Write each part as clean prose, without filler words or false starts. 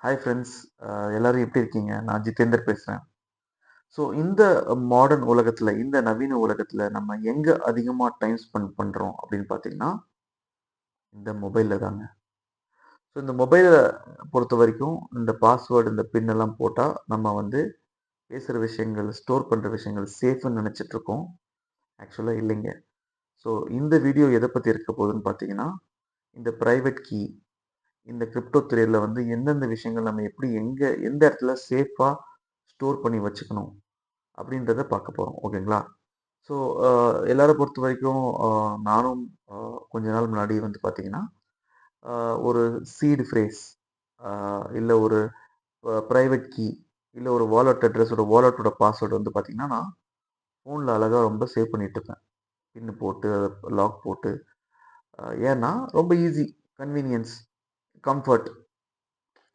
Hi friends. எல்லாரும் எப்படி இருக்கீங்க? நான் ஜிதேந்தர் பேசுறேன். ஸோ இந்த மாடர்ன் உலகத்துல, இந்த நவீன உலகத்துல நம்ம எங்க அதிகமா டைம் ஸ்பெண்ட் பண்றோம் அப்படின்னு பார்த்தீங்கன்னா, இந்த மொபைல்ல தாங்க. ஸோ இந்த மொபைல பொறுத்த வரைக்கும் இந்த பாஸ்வேர்டு, இந்த பின் எல்லாம் போட்டா நம்ம வந்து பேசுற விஷயங்கள், ஸ்டோர் பண்ற விஷயங்கள் சேஃப்ன்னு நினைச்சிட்டு இருக்கோம். ஆக்சுவலா இல்லைங்க. ஸோ இந்த வீடியோ எதை பத்தி இருக்க போகுதுன்னு பார்த்தீங்கன்னா, இந்த பிரைவேட் கீ, இந்த கிரிப்டோ துறையில வந்து எந்தெந்த விஷயங்கள் நம்ம எப்படி எந்த இடத்துல சேஃபா ஸ்டோர் பண்ணி வச்சுக்கணும் அப்படின்றத பார்க்க போறோம். ஓகேங்களா? ஸோ எல்லார பொறுத்த வரைக்கும் நானும் கொஞ்ச நாள் முன்னாடி வந்து பார்த்தீங்கன்னா, ஒரு சீட் ஃப்ரேஸ் இல்ல ஒரு பிரைவேட் கீ, இல்ல ஒரு வாலெட் அட்ரஸோட வாலெட்டோட பாஸ்வேர்ட் வந்து பார்த்தீங்கன்னா, நான் ஃபோன்ல அழகா ரொம்ப சேவ் பண்ணிட்டு இருப்பேன். பின் போட்டு, அத லாக் போட்டு ஏன்னா ரொம்ப ஈஸி, கன்வீனியன்ஸ், கம்ஃபர்ட்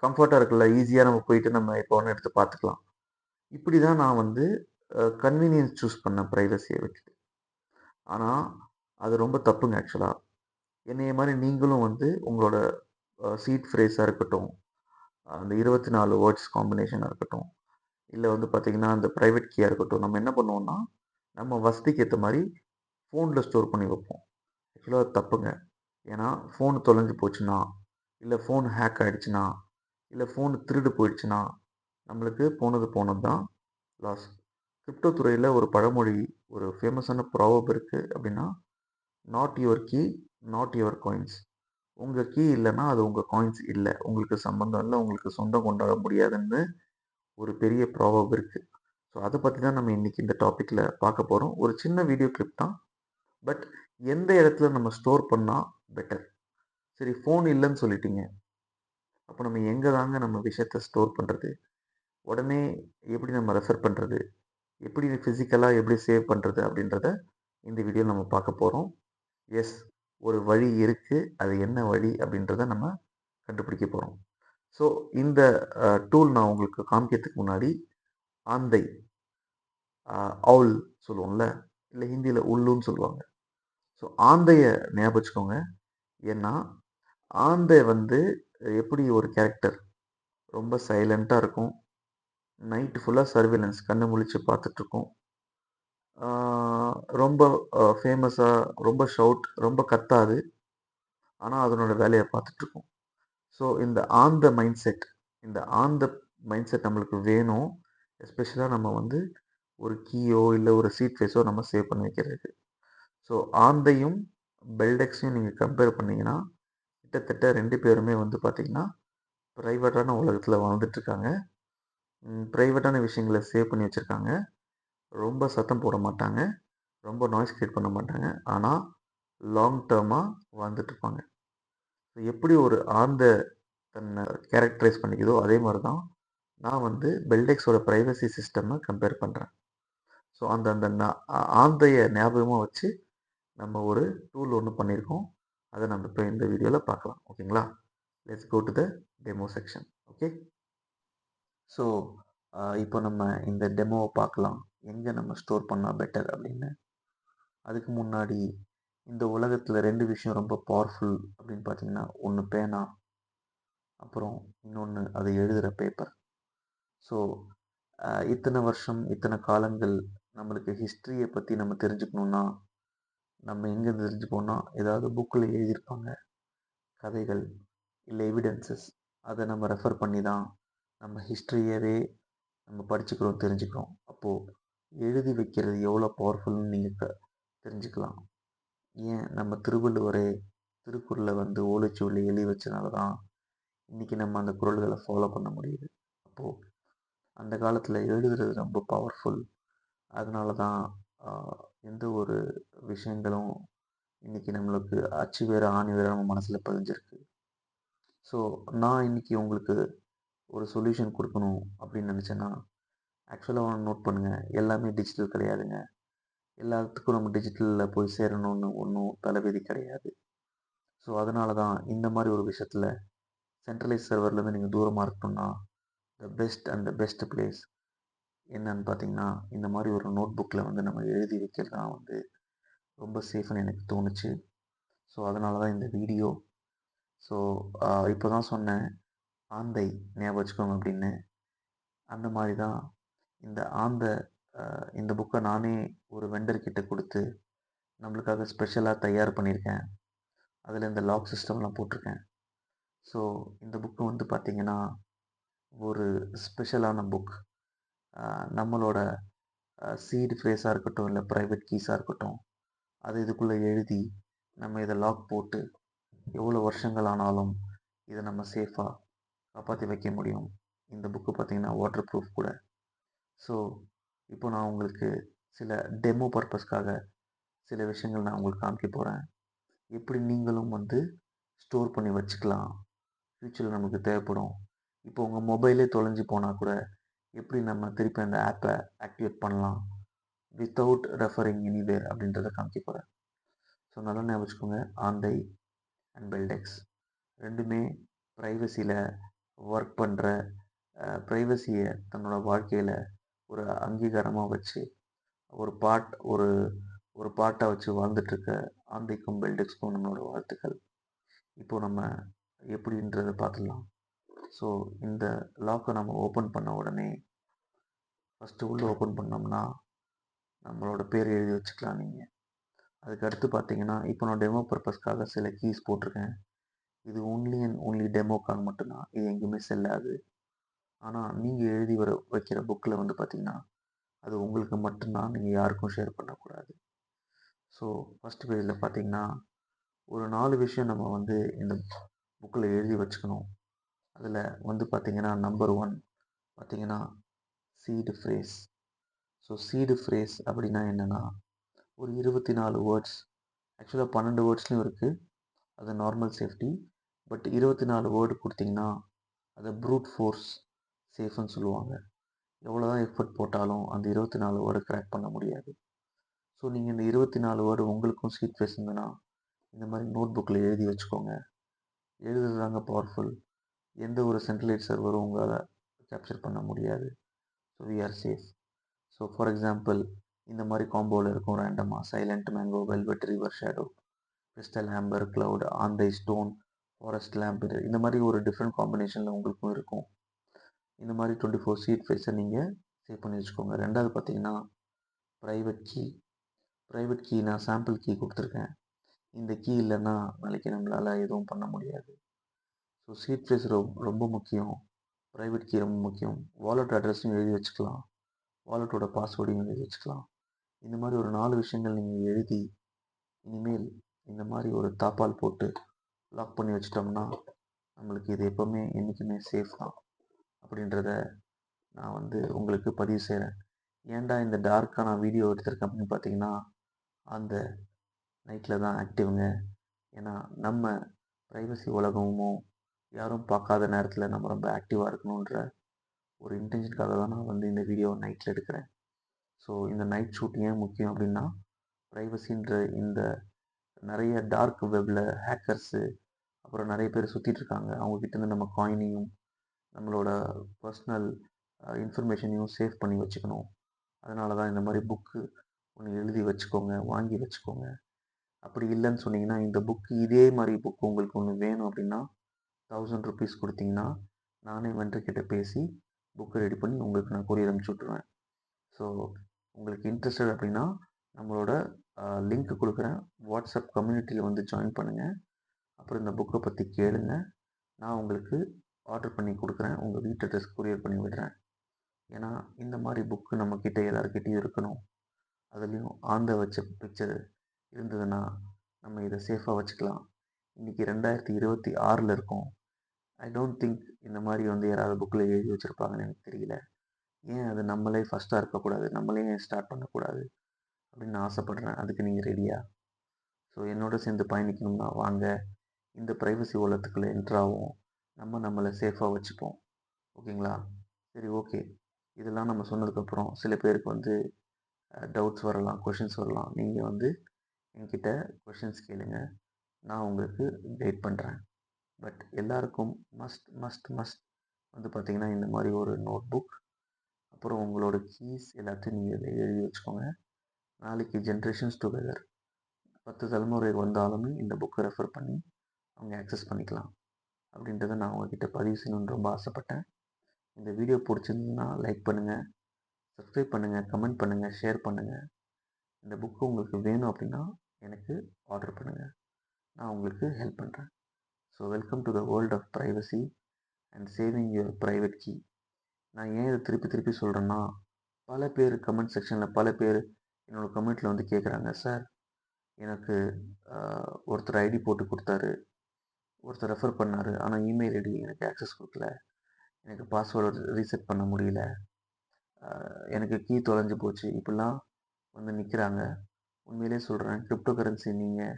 கம்ஃபர்ட்டா இருக்குல்ல. ஈஸியா நம்ம போயிட்டு நம்ம எப்போ வேணா எடுத்து பார்த்துக்கலாம். இப்படி தான் நான் வந்து கன்வீனியன்ஸ் சூஸ் பண்ணேன் பிரைவசிய விட்டுட்டு. ஆனா, அது ரொம்ப தப்புங்க ஆக்சுவலா. என்னைய மாரி நீங்களும் வந்து உங்களோட சீட் ஃப்ரேஸா இருக்கட்டும், அந்த 24 வேர்ட்ஸ் காம்பினேஷனா இருக்கட்டும், இல்ல வந்து பார்த்தீங்கன்னா, அந்த பிரைவேட் கீயா இருக்கட்டும், நம்ம என்ன பண்ணுவோம்னா, நம்ம வசதிக்கு ஏத்த மாரி ஃபோன்ல ஸ்டோர் பண்ணி வைப்போம். ஆக்சுவலா அது தப்புங்க. ஏன்னா, ஃபோன் தொலைஞ்சு போச்சுன்னா, இல்ல ஃபோன் ஹேக் ஆயிடுச்சுன்னா, இல்ல ஃபோன் திருடு போயிடுச்சுன்னா, நம்மளுக்கு போனது போனது தான் லாஸ். கிரிப்டோ துறையில ஒரு பழமொழி, ஒரு ஃபேமஸான ப்ராவர்ப் இருக்கு. அப்படின்னா, not your key, not your coins. உங்க கீ இல்லன்னா, அது உங்க காயின்ஸ் இல்ல. உங்களுக்கு சம்பந்தம் இல்ல. உங்களுக்கு சொந்தம் கொண்டாட முடியாதுன்னு ஒரு பெரிய ப்ராவர்ப் இருக்கு. ஸோ அத பத்தி தான் நம்ம இன்னைக்கு இந்த டாபிக்ல பார்க்க போறோம். ஒரு சின்ன வீடியோ கிளிப் தான். பட் எந்த இடத்துல நம்ம ஸ்டோர் பண்ணா பெட்டர்? சரி, ஃபோன் இல்லன்னு சொல்லிட்டீங்க. அப்ப நம்ம எங்க தாங்க நம்ம விஷயத்த ஸ்டோர் பண்றது? உடனே எப்படி நம்ம ரெஃபர் பண்றது? எப்படி பிசிக்கலா எப்படி சேவ் பண்றது? அப்படின்றத இந்த வீடியோல நம்ம பார்க்க போறோம். எஸ், ஒரு வழி இருக்கு. அது என்ன வழி அப்படின்றத நம்ம கண்டுபிடிக்க போறோம். ஸோ இந்த டூல் நான் உங்களுக்கு காமிக்கிறதுக்கு முன்னாடி, ஆந்தை, அவுல் சொல்லுவோம்ல, இல்ல ஹிந்தியில உல்லுன்னு சொல்லுவாங்க. ஸோ ஆந்தைய ஞாபகம் வச்சுக்கோங்க. ஏன்னா, ஆந்தை வந்து எப்படி ஒரு கேரக்டர், ரொம்ப சைலண்டா இருக்கும். நைட் ஃபுல்லா சர்வேலன்ஸ், கண்ணு முழிச்சு பார்த்துட்டு இருக்கும். ஆ, ரொம்ப ஃபேமஸா, ரொம்ப ரொம்ப கத்தாது. ஆனா அதனோட வேலைய பார்த்துட்டு இருக்கும். ஸோ இந்த ஆன் த மைண்ட் செட் நம்மளுக்கு வேணும். எஸ்பெஷலா நம்ம வந்து ஒரு கீயோ, இல்ல ஒரு சீட் ஃபேஸோ நம்ம சேவ் பண்ணி வைக்கிறதுக்கு. ஸோ ஆந்தையும், பெல்டெக்ஸையும் நீங்க கம்பேர் பண்ணீங்கன்னா, கிட்டத்தட்ட 2 பேருமே வந்து பார்த்தீங்கன்னா, பிரைவேட்டான உலகத்துல வாழ்ந்துட்டு இருக்காங்க. பிரைவேட்டான விஷயங்கள சேவ் பண்ணி வச்சிருக்காங்க. ரொம்ப சத்தம் போட மாட்டாங்க. ரொம்ப நாய்ஸ் கிரியேட் பண்ண மாட்டாங்க. ஆனா, லாங் டர்மா வாழ்ந்துட்டு இருப்பாங்க. எப்படி ஒரு ஆந்தை தன்னை கேரக்டரைஸ் பண்ணிக்குதோ, அதே மாரி தான் நான் வந்து பெல்டெக்ஸோட பிரைவசி சிஸ்டம கம்பேர் பண்றேன். ஸோ அந்த அந்த ந ஆந்தைய ஞாபகமா வச்சு நம்ம ஒரு டூல் ஒண்ணு பண்ணியிருக்கோம். அத நம்ம இப்ப இந்த வீடியோல பார்க்கலாம். ஓகேங்களா? Let's go to the demo section. Okay. So இப்போ நம்ம இந்த டெமோவ பார்க்கலாம். எங்க நம்ம ஸ்டோர் பண்ணா பெட்டர் அப்படின்னு. அதுக்கு முன்னாடி இந்த உலகத்துல 2 விஷயம் ரொம்ப பவர்ஃபுல் அப்படின்னு பார்த்தீங்கன்னா, ஒண்ணு பேனா, அப்புறம் இன்னொன்னு அது எழுதுற பேப்பர். ஸோ இத்தனை வருஷம், இத்தனை காலங்கள் நம்மளுக்கு ஹிஸ்ட்ரியை பற்றி நம்ம தெரிஞ்சுக்கணுன்னா, நம்ம எங்கே தெரிஞ்சுப்போம்னா, ஏதாவது புக்கில் எழுதியிருப்பாங்க, கதைகள், இல்லை எவிடன்சஸ். அதை நம்ம ரெஃபர் பண்ணி தான் நம்ம ஹிஸ்ட்ரியவே நம்ம படிச்சுக்கிறோம், தெரிஞ்சுக்கிறோம். அப்போது எழுதி வைக்கிறது எவ்வளோ பவர்ஃபுல்னு நீங்கள் தெரிஞ்சுக்கலாம். ஏன் நம்ம திருவள்ளுவரே திருக்குறளை வந்து ஓலைச்சுவடியில் எழுதி வச்சனால தான் இன்றைக்கி நம்ம அந்த குறள்களை ஃபாலோ பண்ண முடியுது. அப்போது அந்த காலத்தில் எழுதுறது ரொம்ப பவர்ஃபுல். அதனால தான் எந்த ஒரு விஷயங்களும் இன்றைக்கி நம்மளுக்கு அச்சு வேறு ஆணி வேறு நம்ம மனசில் பதிஞ்சிருக்கு. ஸோ நான் இன்றைக்கி உங்களுக்கு ஒரு சொல்யூஷன் கொடுக்கணும் அப்படின்னு நினச்சேன்னா, ஆக்சுவலாக நோட் பண்ணுங்கள், எல்லாமே டிஜிட்டல் கிடையாதுங்க. எல்லாத்துக்கும் நம்ம டிஜிட்டலில் போய் சேரணும்னு ஒன்றும் தலைவிதி கிடையாது. ஸோ அதனால தான் இந்த மாதிரி ஒரு விஷயத்தில் சென்ட்ரலைஸ் சர்வர்லேருந்து நீங்கள் தூரமாக இருக்கணும்னா, த பெஸ்ட் பிளேஸ் என்னன்னு பார்த்தீங்கன்னா, இந்த மாதிரி ஒரு நோட் புக்கில் வந்து நம்ம எழுதி வைக்கிறது தான் வந்து ரொம்ப சேஃப்னு எனக்கு தோணுச்சு. ஸோ அதனால தான் இந்த வீடியோ. ஸோ இப்போ தான் சொன்னேன், ஆந்தை ஞாபகம் வச்சுக்கோங்க அப்படின்னு. அந்த மாதிரி தான் இந்த ஆந்தை இந்த புக்கை நானே ஒரு வெண்டர் கிட்ட கொடுத்து நம்மளுக்காக ஸ்பெஷலாக தயார் பண்ணியிருக்கேன். அதில் இந்த லாக் சிஸ்டம்லாம் போட்டிருக்கேன். ஸோ இந்த புக்கு வந்து பார்த்திங்கன்னா ஒரு ஸ்பெஷலான புக். நம்மளோட சீடு ஃப்ரேஸாக இருக்கட்டும், இல்லை ப்ரைவேட் கீஸாக இருக்கட்டும், அது இதுக்குள்ளே எழுதி நம்ம இதை லாக் போட்டு எவ்வளோ வருஷங்கள் ஆனாலும் இதை நம்ம சேஃபாக காப்பாற்றி வைக்க முடியும். இந்த புக்கு பார்த்திங்கன்னா வாட்டர் ப்ரூஃப் கூட. ஸோ இப்போ நான் உங்களுக்கு சில டெமோ பர்பஸ்க்காக சில விஷயங்கள் நான் உங்களுக்கு காமிக்க போகிறேன். எப்படி நீங்களும் வந்து ஸ்டோர் பண்ணி வச்சுக்கலாம், ஃப்யூச்சரில் நமக்கு தேவைப்படும். இப்போ உங்கள் மொபைலே தொலைஞ்சு போனால் கூட எப்படி நம்ம திருப்பி அந்த ஆப்பை ஆக்டிவேட் பண்ணலாம் வித்தவுட் ரெஃபரிங் எனிவேர் அப்படின்றத காமிக்க போகிறேன். ஸோ நல்லா ஞாபகம் வச்சுக்கோங்க, ஆந்தை அண்ட் பெல்டெக்ஸ் ரெண்டுமே ப்ரைவசியில் ஒர்க் பண்ணுற, ப்ரைவசியை தன்னோட வாழ்க்கையில் ஒரு அங்கீகாரமாக வச்சு ஒரு ஒரு பாட்டை வச்சு வாழ்ந்துட்டுருக்க ஆந்தைக்கும் பெல்டெக்ஸ்க்கும் நம்மளோட வாழ்த்துக்கள். இப்போ நம்ம எப்படின்றத பார்த்துடலாம். ஸோ இந்த லாக்கை நம்ம ஓப்பன் பண்ண உடனே ஃபஸ்ட்டு உள்ளே ஓப்பன் பண்ணோம்னா நம்மளோட பேர் எழுதி வச்சுக்கலாம் நீங்கள். அதுக்கு அடுத்து பார்த்தீங்கன்னா இப்போ நான் டெமோ பர்பஸ்க்காக சில கீஸ் போட்டிருக்கேன். இது ஒன்லி அண்ட் ஒன்லி டெமோக்காக மட்டும்தான், இது எங்கேயுமே செல்லாது. ஆனால் நீங்கள் எழுதி வைக்கிற புக்கில் வந்து பார்த்தீங்கன்னா அது உங்களுக்கு மட்டும்தான், நீங்கள் யாருக்கும் ஷேர் பண்ணக்கூடாது. ஸோ ஃபஸ்ட்டு பேஜில் பார்த்தீங்கன்னா ஒரு 4 விஷயம் நம்ம வந்து இந்த புக்கில் எழுதி வச்சுக்கணும். அதில் வந்து பார்த்தீங்கன்னா நம்பர் 1 பார்த்தீங்கன்னா seed phrase. So seed phrase அப்படின்னா என்னென்னா ஒரு 24 வேர்ட்ஸ், ஆக்சுவலாக 12 வேர்ட்ஸ்லையும் இருக்குது, அது நார்மல் சேஃப்டி. பட் 24 வேர்டு கொடுத்தீங்கன்னா அதை ப்ரூட் ஃபோர்ஸ் சேஃப்னு சொல்லுவாங்க. எவ்வளோ தான் எஃபர்ட் போட்டாலும் அந்த 24 வேர்டு கிராக் பண்ண முடியாது. ஸோ நீங்கள் இந்த 24 வேர்டு உங்களுக்கும் சீட் ஃபேஸ் இருந்ததுன்னா இந்த மாதிரி நோட் புக்கில் எழுதி வச்சுக்கோங்க. எழுதுறதாங்க பவர்ஃபுல். எந்த ஒரு சென்ட்ரலைட் சர்வரும் உங்களால் கேப்சர் பண்ண முடியாது. So we are safe. So for example இந்த மாதிரி காம்போவில் இருக்கும் ரேண்டமாக silent mango, velvet river shadow, crystal amber, cloud, ஆந்தை ஸ்டோன், ஃபாரஸ்ட் லேம்ப், இந்த மாதிரி ஒரு டிஃப்ரெண்ட் காம்பினேஷனில் உங்களுக்கும் இருக்கும். இந்த மாதிரி 24 சீட் ஃபேஸை நீங்கள் சேவ் பண்ணி வச்சுக்கோங்க. ரெண்டாவது பார்த்தீங்கன்னா ப்ரைவேட் கீ. ப்ரைவேட் கீ நான் சாம்பிள் கீ கொடுத்துருக்கேன். இந்த கீ இல்லைன்னா நாளைக்கு நம்மளால் எதுவும் பண்ண முடியாது. ஸோ சீட் ஃபேஸ் ரொம்ப முக்கியம். ப்ரைவேட் கீ ரொம்ப முக்கியம். வாலெட் அட்ரஸையும் எழுதி வச்சுக்கலாம், வாலெட்டோட பாஸ்வேர்டையும் எழுதி வச்சுக்கலாம். இந்த மாதிரி ஒரு 4 விஷயங்கள் நீங்கள் எழுதி இனிமேல் இந்த மாதிரி ஒரு தாப்பால் போட்டு லாக் பண்ணி வச்சிட்டோம்னா நம்மளுக்கு இது எப்போவுமே என்றைக்குமே சேஃப் தான் அப்படின்றத நான் வந்து உங்களுக்கு பதிவு செய்கிறேன். ஏன்டா இந்த டார்க்காக நான் வீடியோ எடுத்திருக்கேன் அப்படின்னு பார்த்தீங்கன்னா அந்த நைட்டில் தான் ஆக்டிவ்ங்க. ஏன்னா நம்ம ப்ரைவசி உலகமும் யாரும் பார்க்காத நேரத்தில் நம்ம ரொம்ப ஆக்டிவாக இருக்கணுன்ற ஒரு இன்டென்ஷனுக்காக தான் நான் வந்து இந்த வீடியோ நைட்டில் எடுக்கிறேன். ஸோ இந்த நைட் ஷூட் ஏன் முக்கியம் அப்படின்னா ப்ரைவசின்ற இந்த நிறைய டார்க் வெப்பில் ஹேக்கர்ஸு அப்புறம் நிறைய பேர் சுற்றிட்டு இருக்காங்க. அவங்கக்கிட்டேருந்து நம்ம காயினையும் நம்மளோட பர்சனல் இன்ஃபர்மேஷனையும் சேவ் பண்ணி வச்சுக்கணும். அதனால தான் இந்த மாதிரி புக்கு ஒன்று எழுதி வச்சுக்கோங்க, வாங்கி வச்சுக்கோங்க. அப்படி இல்லைன்னு சொன்னீங்கன்னா இந்த புக்கு இதே மாதிரி புக்கு உங்களுக்கு ஒன்று வேணும் அப்படின்னா 1000 ருபீஸ் கொடுத்தீங்கன்னா நானே வெண்டர்கிட்ட பேசி புக்கு ரெடி பண்ணி உங்களுக்கு நான் கொரியர் அனுப்பிச்சி விட்ருவேன். ஸோ உங்களுக்கு இன்ட்ரெஸ்டட் அப்படின்னா நம்மளோட லிங்க் கொடுக்குறேன், வாட்ஸ்அப் கம்யூனிட்டியில் வந்து ஜாயின் பண்ணுங்கள். அப்புறம் இந்த புக்கை பற்றி கேளுங்க, நான் உங்களுக்கு ஆர்டர் பண்ணி கொடுக்குறேன், உங்கள் வீட்டு அட்ரஸ் கொரியர் பண்ணி விடுறேன். ஏன்னா இந்த மாதிரி புக்கு நம்மக்கிட்ட எல்லாருக்கிட்டையும் இருக்கணும். அதுலேயும் ஆந்த வச்ச பிக்சர் இருந்ததுன்னா நம்ம இதை சேஃபாக வச்சுக்கலாம். இன்றைக்கி 2026 இருக்கோம். ஐ டோன்ட் திங்க் இந்த மாதிரி வந்து யாராவது புக்கில் எழுதி வச்சுருப்பாங்கன்னு எனக்கு தெரியல. ஏன் அது நம்மளே ஃபஸ்ட்டாக இருக்கக்கூடாது, நம்மளே ஏன் ஸ்டார்ட் பண்ணக்கூடாது அப்படின்னு நான் ஆசைப்பட்றேன். அதுக்கு நீங்கள் ரெடியா? ஸோ என்னோட சேர்ந்து பயணிக்கணும்னா வாங்க, இந்த ப்ரைவசி உலகத்துக்குள்ளே என்ட்ராகும், நம்மளை சேஃபாக வச்சுப்போம். ஓகேங்களா? சரி, ஓகே. இதெல்லாம் நம்ம சொன்னதுக்கப்புறம் சில பேருக்கு வந்து டவுட்ஸ் வரலாம், கொஷின்ஸ் வரலாம். நீங்கள் வந்து என்கிட்ட கொஷின்ஸ் கேளுங்க, நான் உங்களுக்கு கைட் பண்ணுறேன். பட் எல்லாருக்கும் மஸ்ட் மஸ்ட் மஸ்ட் வந்து பார்த்திங்கன்னா இந்த மாதிரி ஒரு நோட் புக், அப்புறம் உங்களோட கீஸ் எல்லாத்தையும் நீங்கள் எழுதி வச்சுக்கோங்க. நாளைக்கு ஜென்ரேஷன்ஸ் டுகெதர் 10 தலைமுறை வந்தாலுமே இந்த புக்கை ரெஃபர் பண்ணி அவங்க ஆக்சஸ் பண்ணிக்கலாம். அப்படின்றத நான் உங்ககிட்ட பதிவு செய்யணுன்னு ரொம்ப ஆசைப்பட்டேன். இந்த வீடியோ பிடிச்சிருந்ததுன்னா லைக் பண்ணுங்கள், சப்ஸ்கிரைப் பண்ணுங்கள், கமெண்ட் பண்ணுங்கள், ஷேர் பண்ணுங்கள். இந்த புக்கு உங்களுக்கு வேணும் அப்படின்னா எனக்கு ஆர்டர் பண்ணுங்கள். நான் உங்களுக்கு ஹெல்ப் பண்ணுறேன். So welcome to the world of privacy and saving your private key. நான் ஏன் இதை திருப்பி திருப்பி சொல்கிறேன்னா, பல பேர் கமெண்ட் செக்ஷனில் பல பேர் என்னோடய கமெண்ட்டில் வந்து கேட்குறாங்க, சார் எனக்கு ஒருத்தர் ஐடி போட்டு கொடுத்தாரு, ஒருத்தர் ரெஃபர் பண்ணார், ஆனால் இமெயில் ஐடி எனக்கு ஆக்சஸ் கொடுக்கல, எனக்கு பாஸ்வேர்டு ரீசெட் பண்ண முடியல, எனக்கு கீ தொலைஞ்சு போச்சு, இப்படிலாம் வந்து நிற்கிறாங்க. உண்மையிலே சொல்கிறேன், கிரிப்டோ கரன்சி நீங்கள்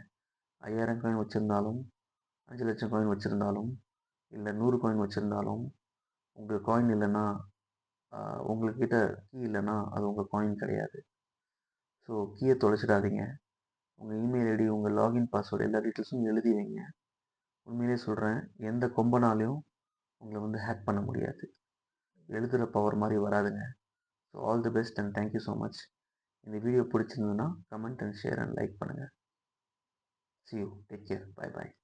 5000 காயின் வச்சுருந்தாலும், 5 லட்சம் காயின் வச்சுருந்தாலும், இல்லை 100 காயின் வச்சுருந்தாலும், உங்கள் காயின் இல்லைன்னா, உங்கள்கிட்ட கீ இல்லைன்னா அது உங்கள் காயின் கிடையாது. ஸோ கீயை தொலைச்சிடாதீங்க. உங்கள் இமெயில் ஐடி, உங்கள் லாகின் பாஸ்வேர்டு எல்லா டீட்டெயில்ஸும் எழுதி வைங்க. உண்மையிலே சொல்கிறேன், எந்த கொம்பனாலையும் உங்களை வந்து ஹேக் பண்ண முடியாது. எழுதுகிற பவர் மாதிரி வராதுங்க. So all the best and thank you so much. இந்த வீடியோ பிடிச்சிருந்ததுன்னா comment and share and like பண்ணுங்கள். See you. Take care. Bye bye.